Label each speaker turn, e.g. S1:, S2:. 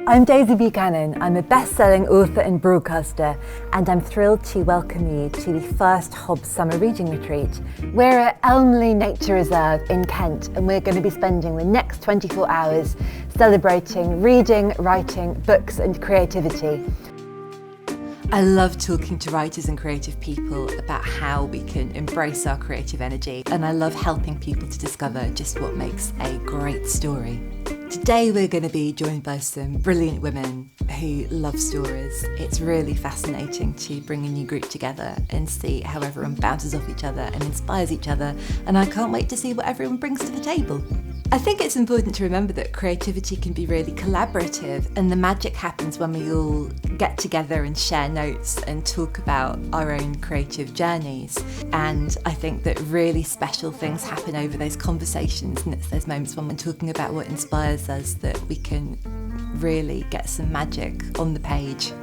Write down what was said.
S1: I'm Daisy Buchanan. I'm a best-selling author and broadcaster, and I'm thrilled to welcome you to the first Hobbs Summer Reading Retreat. We're at Elmley Nature Reserve in Kent, and we're going to be spending the next 24 hours celebrating reading, writing, books and creativity. I love talking to writers and creative people about how we can embrace our creative energy, and I love helping people to discover just what makes a great story. Today we're going to be joined by some brilliant women who love stories. It's really fascinating to bring a new group together and see how everyone bounces off each other and inspires each other, and I can't wait to see what everyone brings to the table. I think it's important to remember that creativity can be really collaborative, and the magic happens when we all get together and share notes and talk about our own creative journeys. And I think that really special things happen over those conversations, and it's those moments when we're talking about what inspires us that we can really get some magic on the page.